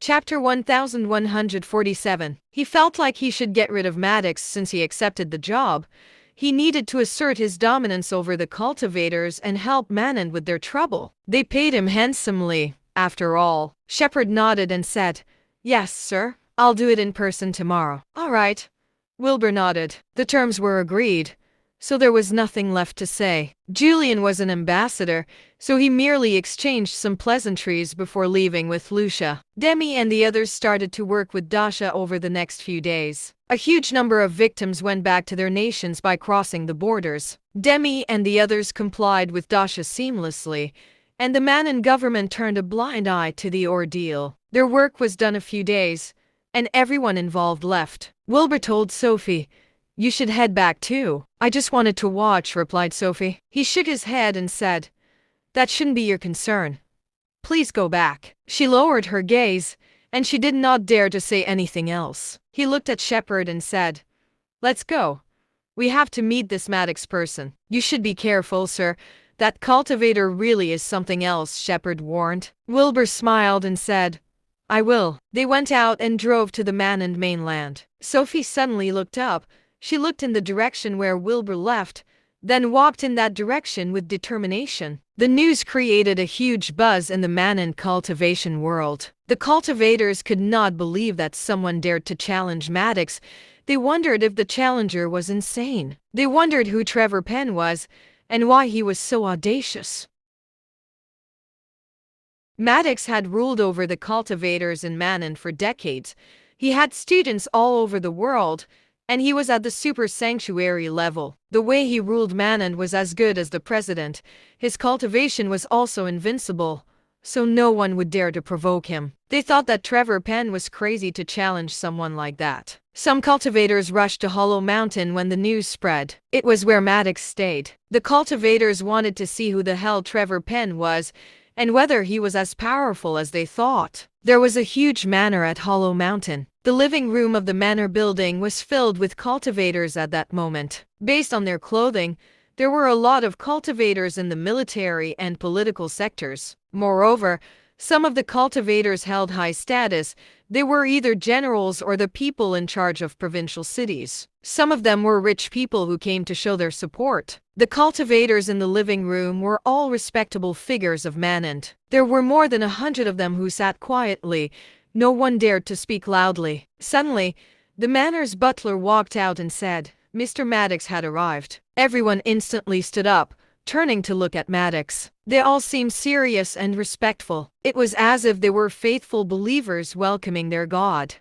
Chapter 1147. He felt like he should get rid of Maddox since he accepted the job. He needed to assert his dominance over the cultivators and help Manon with their trouble. They paid him handsomely, after all. Shepard nodded and said, "Yes, sir. I'll do it in person tomorrow." "All right." Wilbur nodded. The terms were agreed, so there was nothing left to say. Julian was an ambassador, so he merely exchanged some pleasantries before leaving with Lucia. Demi and the others started to work with Dasha over the next few days. A huge number of victims went back to their nations by crossing the borders. Demi and the others complied with Dasha seamlessly, and the Manon government turned a blind eye to the ordeal. Their work was done a few days, and everyone involved left. Wilbur told Sophie, "You should head back too." "I just wanted to watch," replied Sophie. He shook his head and said, "That shouldn't be your concern. Please go back." She lowered her gaze, and she did not dare to say anything else. He looked at Shepard and said, "Let's go. We have to meet this Maddox person." "You should be careful, sir. That cultivator really is something else," Shepard warned. Wilbur smiled and said, "I will." They went out and drove to the Manon mainland. Sophie suddenly looked up. She looked in the direction where Wilbur left, then walked in that direction with determination. The news created a huge buzz in the Manon cultivation world. The cultivators could not believe that someone dared to challenge Maddox. They wondered if the challenger was insane. They wondered who Trevor Penn was, and why he was so audacious. Maddox had ruled over the cultivators in Manon for decades. He had students all over the world, and he was at the super sanctuary level. The way he ruled Manon was as good as the president. His cultivation was also invincible, so no one would dare to provoke him. They thought that Trevor Penn was crazy to challenge someone like that. Some cultivators rushed to Hollow Mountain when the news spread. It was where Maddox stayed. The cultivators wanted to see who the hell Trevor Penn was, and whether he was as powerful as they thought. There was a huge manor at Hollow Mountain. The living room of the manor building was filled with cultivators at that moment. Based on their clothing, there were a lot of cultivators in the military and political sectors. Moreover, some of the cultivators held high status. They were either generals or the people in charge of provincial cities. Some of them were rich people who came to show their support. The cultivators in the living room were all respectable figures of Manon. There were more than 100 of them who sat quietly. No one dared to speak loudly. Suddenly, the manor's butler walked out and said, Mr. Maddox had arrived. Everyone instantly stood up, turning to look at Maddox. They all seemed serious and respectful. It was as if they were faithful believers welcoming their god.